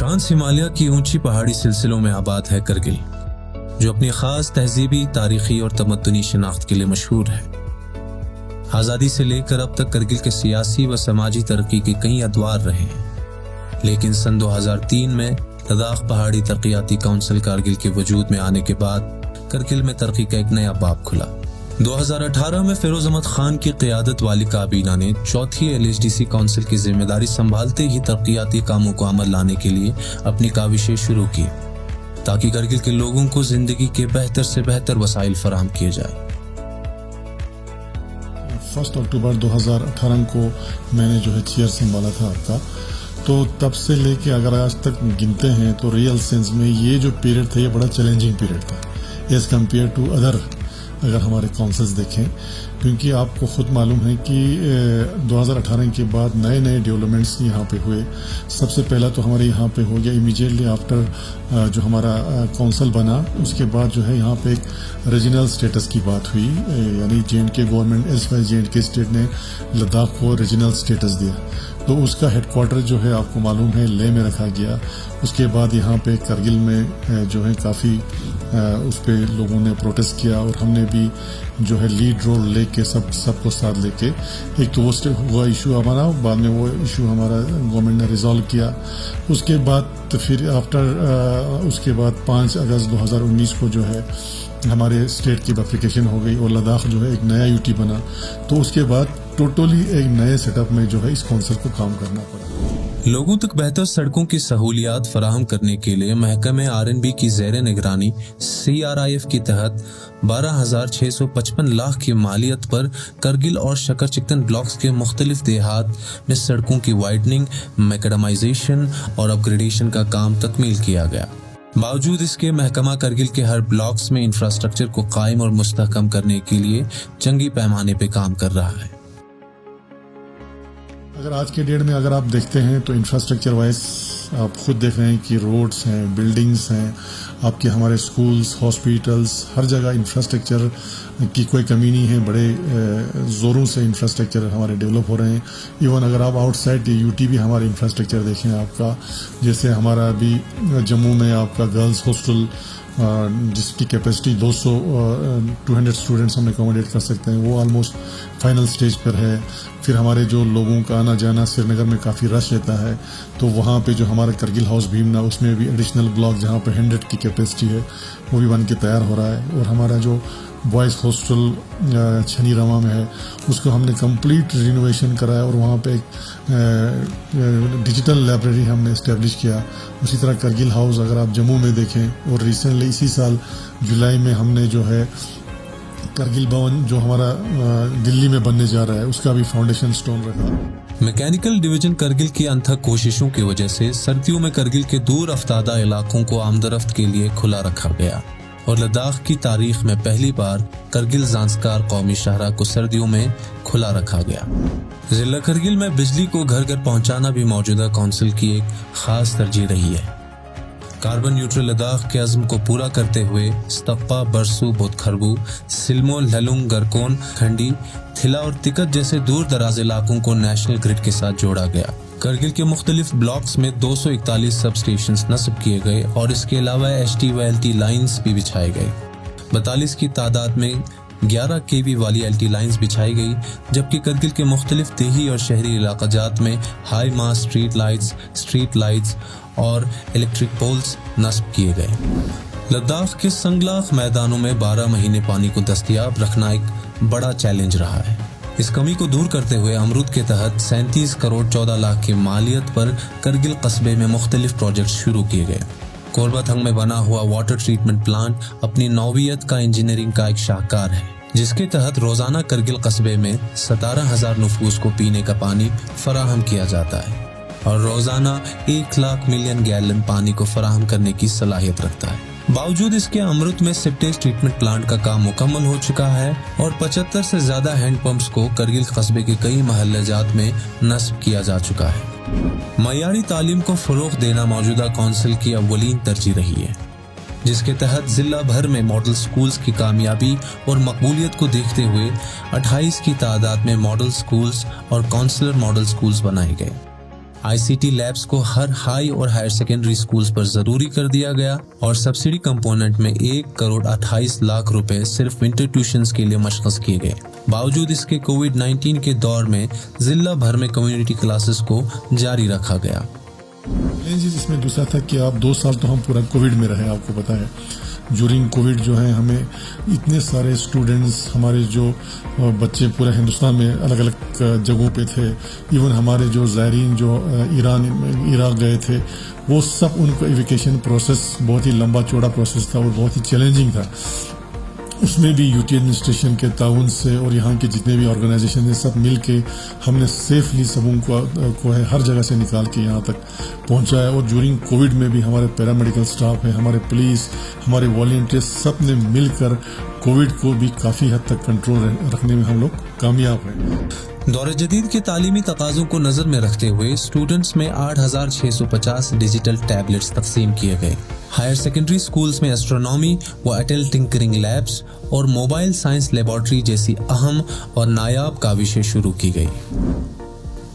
Trans Himalaya की ऊंची पहाड़ी सिलसिलों में आबाद है करगिल, जो अपनी खास तहजीबी, तारीखी और तमद्दुनी शनाख्त के लिए मशहूर है। आज़ादी से लेकर अब तक करगिल के सियासी व समाजी तरक्की के कई अदवार रहे हैं, लेकिन सन 2003 में लद्दाख पहाड़ी तरक्याती काउंसिल कारगिल के वजूद में आने के बाद करगिल में तरक्की का एक नया बाब खुला। 2018 में फिरोज अहमद खान की क़यादत वाली काबीना ने चौथी LHDC काउंसिल की जिम्मेदारी संभालते ही तरक्याती कामों को अमल लाने के लिए अपनी काविशें शुरू की, ताकि करगिल के लोगों को जिंदगी के बेहतर से बेहतर वसाइल फराहम किए जाए। 1 अक्टूबर 2018 को मैंने जो है चेयर संभाला था आपका, तो तब से लेके अगर आज तक गिनते हैं तो रियल सेंस में ये जो पीरियड था ये बड़ा चैलेंजिंग पीरियड था एज कम्पेयर टू अदर अगर हमारे काउंसिल्स देखें, क्योंकि आपको खुद मालूम है कि 2018 के बाद नए नए डेवलपमेंट्स यहाँ पे हुए। सबसे पहला तो हमारे यहाँ पे हो गया इमीडिएटली आफ्टर जो हमारा काउंसिल बना, उसके बाद जो है यहाँ पे एक रीजनल स्टेटस की बात हुई, यानी J&K गवर्नमेंट J&K स्टेट ने लद्दाख को रीजनल स्टेटस दिया, तो उसका हेडक्वार्टर जो है आपको मालूम है लेह में रखा गया। उसके बाद यहाँ पे करगिल में जो है काफ़ी उस पर लोगों ने प्रोटेस्ट किया और हमने भी जो है लीड रोल लेके सबको साथ लेके एक तो वो हुआ इशू हमारा, बाद में वो इशू हमारा गवर्नमेंट ने रिजॉल्व किया। उसके बाद तो फिर उसके बाद 5 अगस्त 2019 को जो है हमारे स्टेट की बफिकेशन हो गई और लद्दाख जो है एक नया यूटी बना, तो उसके बाद टोटली एक नए सेटअप में जो है इस काउंसिल को काम करना पड़ा। लोगों तक बेहतर सड़कों की सहूलियात फराहम करने के लिए महकमे RNB की ज़ेर निगरानी CRIF के तहत 12,655 लाख की मालियत पर करगिल और शकर चिकन ब्लॉक्स के मुख्तलिफ देहात में सड़कों की वाइडनिंग, मैकडेमाइजेशन और अपग्रेडेशन का काम तकमील किया गया। बावजूद इसके महकमा करगिल के हर ब्लॉक्स में इंफ्रास्ट्रक्चर को कायम और मुस्तहकम करने के लिए जंगी पैमाने पे काम कर रहा है। अगर आज के डेट में अगर आप देखते हैं तो इंफ्रास्ट्रक्चर वाइज आप खुद देख रहे हैं कि रोड्स हैं, बिल्डिंग्स हैं, आपके हमारे स्कूल्स, हॉस्पिटल्स, हर जगह इंफ्रास्ट्रक्चर की कोई कमी नहीं है। बड़े ज़ोरों से इंफ्रास्ट्रक्चर हमारे डेवलप हो रहे हैं। इवन अगर आप आउटसाइड यूटी भी हमारे इंफ्रास्ट्रक्चर देखें आपका, जैसे हमारा अभी जम्मू में आपका गर्ल्स हॉस्टल जिसकी कैपेसिटी 200 स्टूडेंट्स हम एकोमोडेट कर सकते हैं, वो ऑलमोस्ट फाइनल स्टेज पर है। फिर हमारे जो लोगों का आना जाना श्रीनगर में काफ़ी रश रहता है, तो वहाँ पे जो हमारा करगिल हाउस भीमना, उसमें भी एडिशनल ब्लॉक जहाँ पे 100 की कैपेसिटी है वो भी बन के तैयार हो रहा है। और हमारा जो बॉयज़ हॉस्टल छनी रमा में है उसको हमने कंप्लीट रिनोवेशन कराया और वहाँ पे एक डिजिटल लाइब्रेरी हमने इस्टेब्लिश किया। उसी तरह करगिल हाउस अगर आप जम्मू में देखें, और रिसेंटली इसी साल जुलाई में हमने जो है करगिल भवन जो हमारा दिल्ली में बनने जा रहा है उसका भी फाउंडेशन स्टोन रखा। मैकेनिकल डिवीजन करगिल की अनथक कोशिशों की वजह से सर्दियों में करगिल के दूर अफ्तादा इलाकों को आमदरफ्त के लिए खुला रखा गया और लद्दाख की तारीख में पहली बार करगिल ज़ांस्कार कौमी शाहरा को सर्दियों में खुला रखा गया। जिला करगिल में बिजली को घर घर पहुंचाना भी मौजूदा काउंसिल की एक खास तरजीह रही है। कार्बन न्यूट्रल लद्दाख के अज़्म को पूरा करते हुए स्तप्पा, बरसू, बोधखरबू, सिल्मो, ललुंग, गरकोन, खंडी, थिला और तिकत जैसे दूर दराज इलाकों को नेशनल ग्रिड के साथ जोड़ा गया। करगिल के मुख्तलिफ ब्लॉक्स में 241 सब स्टेशंस नस्ब किए गए और इसके अलावा HT व LT लाइन्स भी बिछाए गए। 42 की तादाद में 11 kV वाली LT लाइन्स बिछाई गई, जबकि करगिल के मुख्तलिफ देही और शहरी इलाकाजात में हाई मास स्ट्रीट लाइट्स और इलेक्ट्रिक पोल्स नस्ब किए गए। लद्दाख के संगलाख मैदानों में 12 महीने पानी को दस्तयाब रखना एक बड़ा चैलेंज रहा है। इस कमी को दूर करते हुए अमरूद के तहत 37 करोड़ 14 लाख की मालियत पर करगिल कस्बे में मुख्तलिफ प्रोजेक्ट शुरू किए गए। कोरबाथंग में बना हुआ वाटर ट्रीटमेंट प्लांट अपनी नौवियत का इंजीनियरिंग का एक शाहकार है, जिसके तहत रोजाना करगिल कस्बे में 17,000 नफूस को पीने का पानी फराहम किया जाता है और रोजाना 1 लाख मिलियन गैलन पानी को फराहम करने की सलाहियत रखता है। बावजूद इसके अमृत में सिपटेज ट्रीटमेंट प्लांट का काम मुकम्मल हो चुका है और 75 से ज्यादा हैंड पंप्स को करगिल कस्बे के कई महल्लेजात में नस्ब किया जा चुका है। मयारी तालीम को फरोग देना मौजूदा काउंसिल की अव्वलीन तरजीह रही है, जिसके तहत जिला भर में मॉडल स्कूल्स की कामयाबी और मकबूलियत को देखते हुए 28 की तादाद में मॉडल स्कूल्स और काउंसिलर मॉडल स्कूल्स बनाए गए। ICT لیبس کو ہر ہائی اور ہائر سیکنڈری سکولز پر ضروری کر دیا گیا اور سبسڈی کمپوننٹ میں 1.28 کروڑ روپے صرف ونٹر ٹیوشنز کے لیے مشخص کیے گئے۔ باوجود اس کے کووڈ-19 کے دور میں ضلع بھر میں کمیونٹی کلاسز کو جاری رکھا گیا۔ اس میں دوسرا تھا کہ آپ 2 سال تو ہم پورا کووڈ میں رہے، آپ کو پتا ہے جورنگ کووڈ جو ہے ہمیں اتنے سارے اسٹوڈنٹس، ہمارے جو بچے پورے ہندوستان میں الگ الگ جگہوں پہ تھے، ایون ہمارے جو زائرین جو عراق گئے تھے، وہ سب ان کو ایویکیشن پروسیس بہت ہی لمبا چوڑا پروسیس تھا اور بہت ہی چیلنجنگ تھا۔ اس میں بھی UT ایڈمنسٹریشن کے تعاون سے اور یہاں کے جتنے بھی آرگنائزیشن ہیں سب مل کے ہم نے سیفلی سبوں کو ہے ہر جگہ سے نکال کے یہاں تک پہنچایا۔ اور جورنگ کووڈ میں بھی ہمارے پیرامیڈیکل سٹاف ہے، ہمارے پولیس، ہمارے والنٹیئرس سب نے مل کر کووڈ کو بھی کافی حد تک کنٹرول رکھنے میں ہم لوگ کامیاب ہیں۔ دور جدید کے تعلیمی تقاضوں کو نظر میں رکھتے ہوئے اسٹوڈنٹس میں 8,650 ڈیجیٹل ٹیبلٹس تقسیم کیے گئے۔ ہائر سیکنڈری سکولز میں ایسٹرونومی و ایٹل ٹنکرنگ لیبس اور موبائل سائنس لیبارٹری جیسی اہم اور نایاب کاوشیں شروع کی گئی۔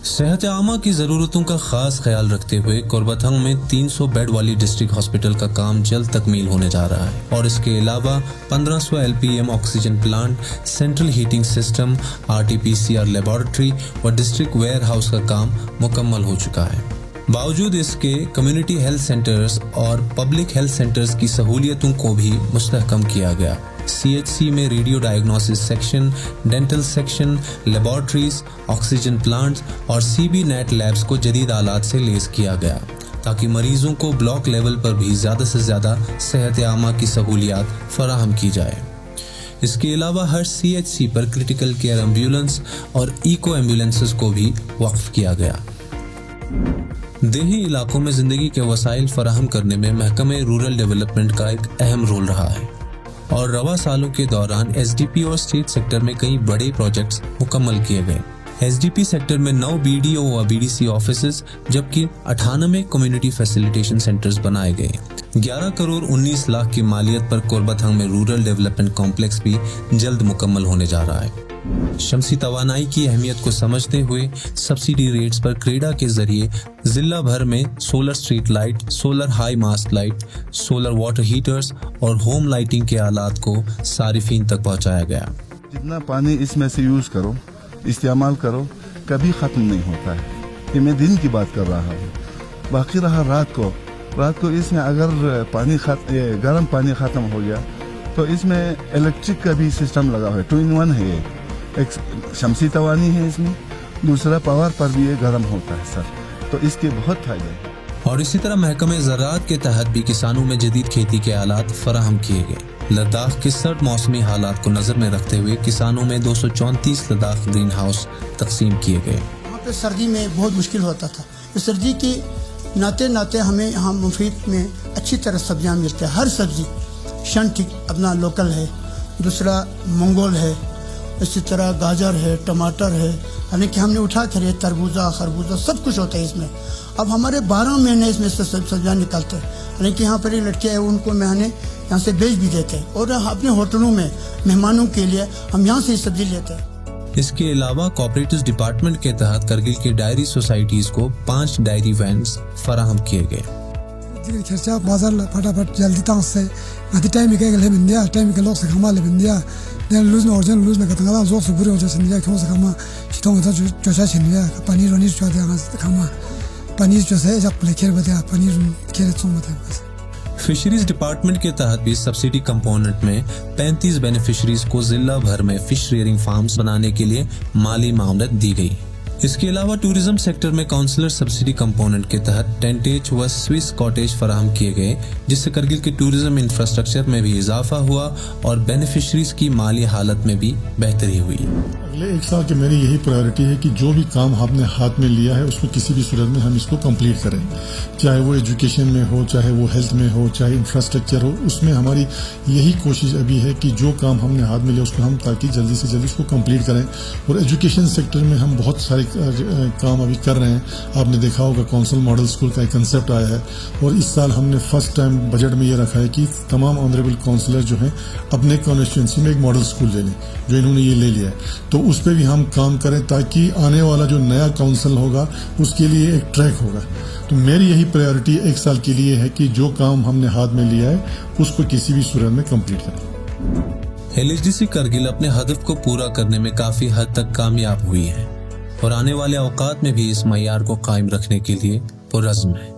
صحت عامہ کی ضرورتوں کا خاص خیال رکھتے ہوئے قربتھنگ میں 300 بیڈ والی ڈسٹرکٹ ہاسپٹل کا کام جلد تکمیل ہونے جا رہا ہے اور اس کے علاوہ 1500 LPM oxygen plant, central heating system, RT-PCR laboratory اور ڈسٹرکٹ ویئر ہاؤس کا کام مکمل ہو چکا ہے۔ باوجود اس کے کمیونٹی ہیلتھ سینٹرز اور پبلک ہیلتھ سینٹرز کی سہولیتوں کو بھی مستحکم کیا گیا۔ CHC میں radio diagnosis section, dental section, laboratories, oxygen plants اور CB نیٹ لیبس کو جدید آلات سے لیس کیا گیا تاکہ مریضوں کو بلاک لیول پر بھی زیادہ سے زیادہ صحت عامہ کی سہولیات فراہم کی جائے۔ اس کے علاوہ ہر CHC پر کرٹیکل کیئر ایمبولینس اور ایکو ایمبولینسز کو بھی وقف کیا گیا۔ دیہی علاقوں میں زندگی کے وسائل فراہم کرنے میں محکمہ رورل ڈیولپمنٹ کا ایک اہم رول رہا ہے اور رواں سالوں کے دوران SDP اور اسٹیٹ سیکٹر میں کئی بڑے پروجیکٹس مکمل کیے گئے۔ SDP سیکٹر میں 9 BDO و BDC آفیسز جبکہ 98 کمیونٹی فیسیلیٹیشن سینٹرز بنائے گئے۔ 11 کروڑ 19 لاکھ کی مالیت پر قربتھنگ میں رورل ڈیولپمنٹ کمپلیکس بھی جلد مکمل ہونے جا رہا ہے۔ شمسی توانائی کی اہمیت کو سمجھتے ہوئے سبسڈی ریٹس پر کریڈا کے ذریعے ضلع بھر میں solar street light, solar high mast light, solar water heaters اور ہوم لائٹنگ کے آلات کو صارفین تک پہنچایا گیا۔ جتنا پانی اس میں سے یوز کرو، استعمال کرو، کبھی ختم نہیں ہوتا ہے۔ یہ میں دن کی بات کر رہا ہوں۔ باقی رہا رات کو اس میں اگر گرم پانی ختم ہو گیا تو اس میں الیکٹرک کا بھی سسٹم لگا ہوا ہے، 2 in 1 ہے یہ۔ ایک شمسی توانی ہے اس میں، دوسرا پاور پر بھی یہ گرم ہوتا ہے سر، تو اس کے بہت فائدے ہیں۔ اور اسی طرح محکمہ زراعت کے تحت بھی کسانوں میں جدید کھیتی کے آلات فراہم کیے گئے۔ لداخ کے سرد موسمی حالات کو نظر میں رکھتے ہوئے کسانوں میں 234 لداخ گرین ہاؤس تقسیم کیے گئے۔ وہاں پہ سردی میں بہت مشکل ہوتا تھا، اس سردی کی ناتے ہمیں یہاں مفید میں اچھی طرح سبزیاں ملتی ہیں۔ ہر سبزی شنٹ اپنا لوکل ہے، دوسرا منگول ہے، اسی طرح گاجر ہے، ٹماٹر ہے، یعنی کہ ہم نے اٹھا کر تربوزہ، خربوزہ سب کچھ ہوتا ہے اس میں۔ اب ہمارے 12 مہینے اس میں سے سبزیاں نکلتے ہیں، یعنی کہ یہاں پر ایک لڑکیاں ہیں ان کو میں یہاں سے بیچ بھی دیتے ہیں اور اپنے ہوٹلوں میں مہمانوں کے لیے ہم یہاں سے سبزی لیتے ہیں۔ اس کے علاوہ کوآپریٹو ڈپارٹمنٹ کے تحت کرگل کی ڈائری سوسائٹیز کو 5 ڈائری وینز فراہم کیے گئے۔ خرچہ بازار پھٹافٹ جلدی تاں سے ندی ٹائم کے گلے بندیا ٹائم کے لوگ سے کھما لے بندیا دین لوز میں اورجن لوز میں کتنا زور سے بری وجہ سے نہیں کیوں سے کھما شتوں میں جو چاچا پنیر ونیر جو دیا کھما پنیر جو ہے جب پلیکر بتایا پنیر کھیل تو مت ہے بس۔ فشریز ڈپارٹمنٹ کے تحت بھی سبسڈی کمپوننٹ میں 35 بینیفیشریز کو ضلع بھر میں فش ریئرنگ فارمز بنانے کے لیے مالی معاونت دی گئی۔ اس کے علاوہ ٹورزم سیکٹر میں کونسلر سبسڈی کمپوننٹ کے تحت ٹینٹیج و سوئس کاٹیج فراہم کیے گئے، جس سے کرگل کے ٹورزم انفراسٹرکچر میں بھی اضافہ ہوا اور بینیفیشریز کی مالی حالت میں بھی بہتری ہوئی۔ اگلے 1 سال کے میری یہی پرائیورٹی ہے کہ جو بھی کام ہم نے ہاتھ میں لیا ہے اس کو کسی بھی صورت میں ہم اس کو کمپلیٹ کریں، چاہے وہ ایجوکیشن میں ہو، چاہے وہ ہیلتھ میں ہو، چاہے انفراسٹرکچر ہو۔ اس میں ہماری یہی کوشش ابھی ہے کہ جو کام ہم نے ہاتھ میں لیا اس کو ہم تاکہ جلدی سے جلدی اس کو کمپلیٹ کریں۔ اور ایجوکیشن سیکٹر میں ہم بہت سارے काम अभी कर रहे हैं। आपने देखा होगा काउंसिल मॉडल स्कूल का एक कंसेप्ट आया है और इस साल हमने फर्स्ट टाइम बजट में ये रखा है कि तमाम ऑनरेबल काउंसलर जो हैं अपने कॉन्स्टिट्यूंसी में एक मॉडल स्कूल ले लें, जो इन्होंने ये ले लिया है। तो उस पर भी हम काम करें ताकि आने वाला जो नया काउंसिल होगा उसके लिए एक ट्रैक होगा। तो मेरी यही प्रायोरिटी एक साल के लिए है कि जो काम हमने हाथ में लिया है उसको किसी भी सूरत में कंप्लीट करें। LHDC करगिल अपने हदफ को पूरा करने में काफी हद तक कामयाब हुई है और आने वाले औकात में भी इस मयार को कायम रखने के लिए पुरज़्म है।